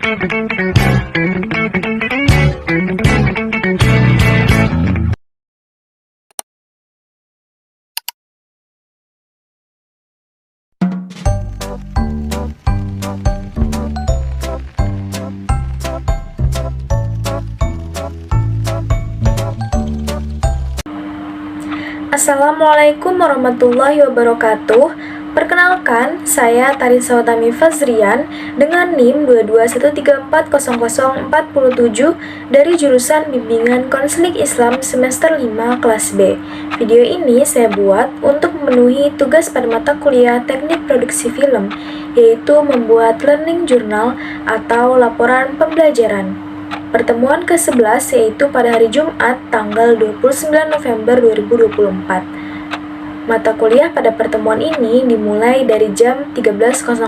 Assalamualaikum warahmatullahi wabarakatuh. Perkenalkan, saya Tarisa Utami Fazrian dengan NIM 221340047 dari jurusan Bimbingan Konseling Islam semester 5 kelas B. Video ini saya buat untuk memenuhi tugas pada mata kuliah Teknik Produksi Film, yaitu membuat learning journal atau laporan pembelajaran. Pertemuan ke-11 yaitu pada hari Jumat tanggal 29 November 2024. Mata kuliah pada pertemuan ini dimulai dari jam 13.00.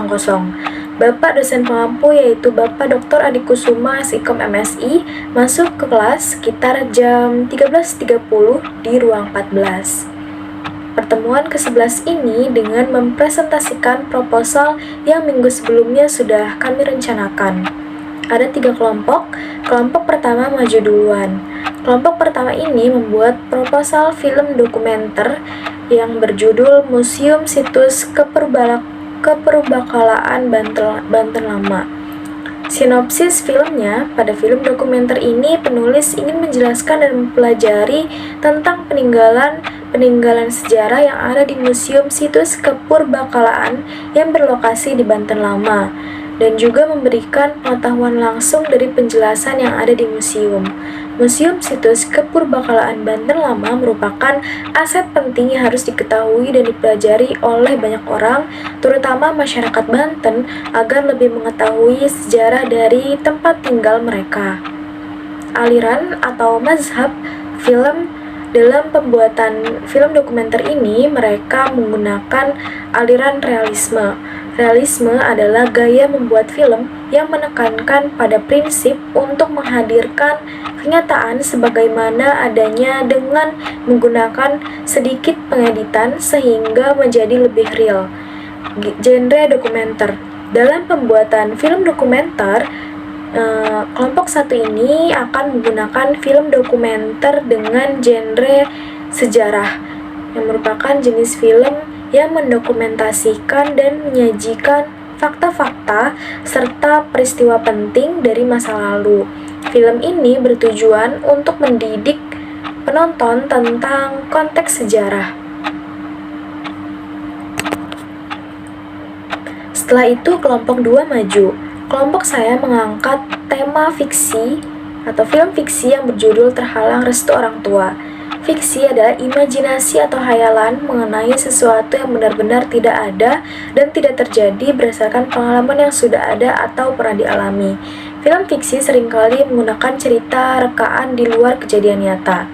Bapak dosen pengampu yaitu Bapak Dr. Adi Kusuma Sikom MSI masuk ke kelas sekitar jam 13.30 di ruang 14. Pertemuan ke-11 ini dengan mempresentasikan proposal yang minggu sebelumnya sudah kami rencanakan. Ada 3 kelompok. Kelompok pertama maju duluan. Kelompok pertama ini membuat proposal film dokumenter yang berjudul Museum Situs Keperbakalaan Banten Lama. Sinopsis filmnya, pada film dokumenter ini penulis ingin menjelaskan dan mempelajari tentang peninggalan sejarah yang ada di Museum Situs Keperbakalaan yang berlokasi di Banten Lama, dan juga memberikan pengetahuan langsung dari penjelasan yang ada di museum. Museum Situs Keperbakalaan Banten Lama merupakan aset penting yang harus diketahui dan dipelajari oleh banyak orang, terutama masyarakat Banten, agar lebih mengetahui sejarah dari tempat tinggal mereka. Aliran atau mazhab film dalam pembuatan film dokumenter ini, mereka menggunakan aliran realisme. Realisme adalah gaya membuat film yang menekankan pada prinsip untuk menghadirkan kenyataan sebagaimana adanya dengan menggunakan sedikit pengeditan sehingga menjadi lebih real. Genre dokumenter. Dalam pembuatan film dokumenter, kelompok satu ini akan menggunakan film dokumenter dengan genre sejarah, yang merupakan jenis film yang mendokumentasikan dan menyajikan fakta-fakta serta peristiwa penting dari masa lalu. Film ini bertujuan untuk mendidik penonton tentang konteks sejarah. Setelah itu kelompok 2 maju. Kelompok saya mengangkat tema fiksi atau film fiksi yang berjudul Terhalang Restu Orang Tua. Fiksi adalah imajinasi atau hayalan mengenai sesuatu yang benar-benar tidak ada dan tidak terjadi berdasarkan pengalaman yang sudah ada atau pernah dialami. Film fiksi seringkali menggunakan cerita rekaan di luar kejadian nyata.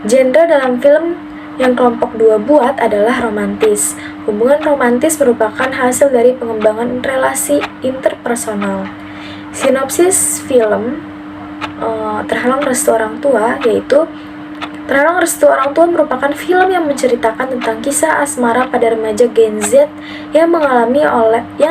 Genre dalam film yang kelompok 2 buat adalah romantis. Hubungan romantis merupakan hasil dari pengembangan relasi interpersonal. Sinopsis film Terhalang Restu Orang Tua yaitu Terhalang Restu Orang Tua merupakan film yang menceritakan tentang kisah asmara pada remaja Gen Z yang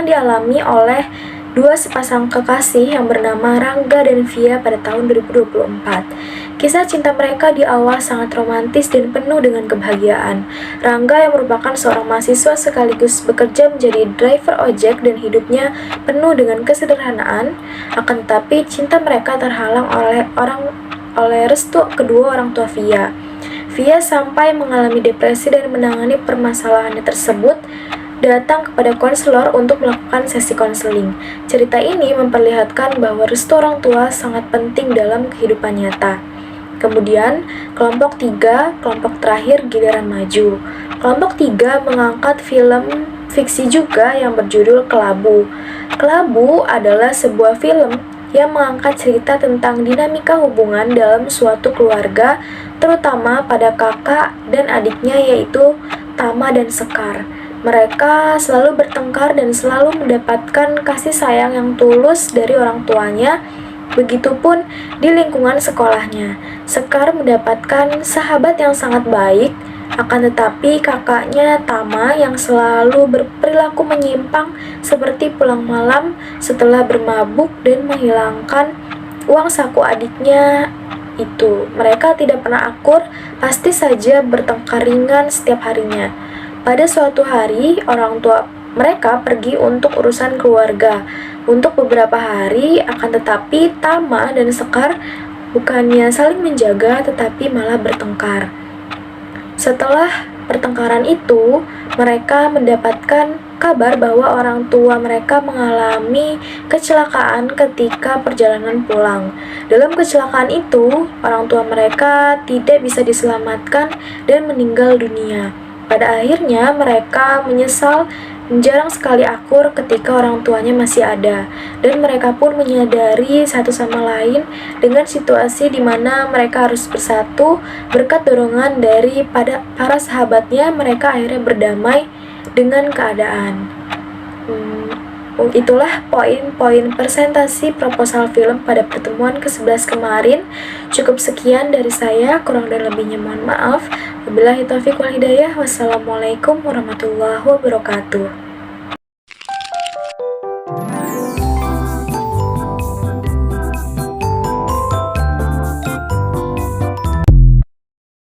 dialami oleh 2 sepasang kekasih yang bernama Rangga dan Via pada tahun 2024. Kisah cinta mereka di awal sangat romantis dan penuh dengan kebahagiaan. Rangga yang merupakan seorang mahasiswa sekaligus bekerja menjadi driver ojek dan hidupnya penuh dengan kesederhanaan, akan tetapi cinta mereka terhalang oleh restu kedua orang tua Via. Via sampai mengalami depresi dan menangani permasalahannya tersebut, datang kepada konselor untuk melakukan sesi konseling. Cerita ini memperlihatkan bahwa restu orang tua sangat penting dalam kehidupan nyata. Kemudian, kelompok 3, kelompok terakhir giliran maju. Kelompok 3 mengangkat film fiksi juga yang berjudul Kelabu. Kelabu adalah sebuah film yang mengangkat cerita tentang dinamika hubungan dalam suatu keluarga, terutama pada kakak dan adiknya yaitu Tama dan Sekar. Mereka selalu bertengkar dan selalu mendapatkan kasih sayang yang tulus dari orang tuanya, begitupun di lingkungan sekolahnya. Sekar mendapatkan sahabat yang sangat baik Akan tetapi kakaknya Tama yang selalu berperilaku menyimpang seperti pulang malam setelah bermabuk dan menghilangkan uang saku adiknya itu. Mereka tidak pernah akur, pasti saja bertengkar ringan setiap harinya. Pada suatu hari, orang tua mereka pergi untuk urusan keluarga untuk beberapa hari, akan tetapi Tama dan Sekar bukannya saling menjaga tetapi malah bertengkar. Setelah pertengkaran itu, mereka mendapatkan kabar bahwa orang tua mereka mengalami kecelakaan ketika perjalanan pulang. Dalam kecelakaan itu, orang tua mereka tidak bisa diselamatkan dan meninggal dunia. Pada akhirnya, mereka menyesal jarang sekali akur ketika orang tuanya masih ada, dan mereka pun menyadari satu sama lain dengan situasi di mana mereka harus bersatu. Berkat dorongan dari para sahabatnya, mereka akhirnya berdamai dengan keadaan. Itulah poin-poin presentasi proposal film pada pertemuan ke-11 kemarin. Cukup sekian dari saya, kurang dan lebihnya mohon maaf. Wabillahi taufiq wal hidayah. Wassalamualaikum warahmatullahi wabarakatuh.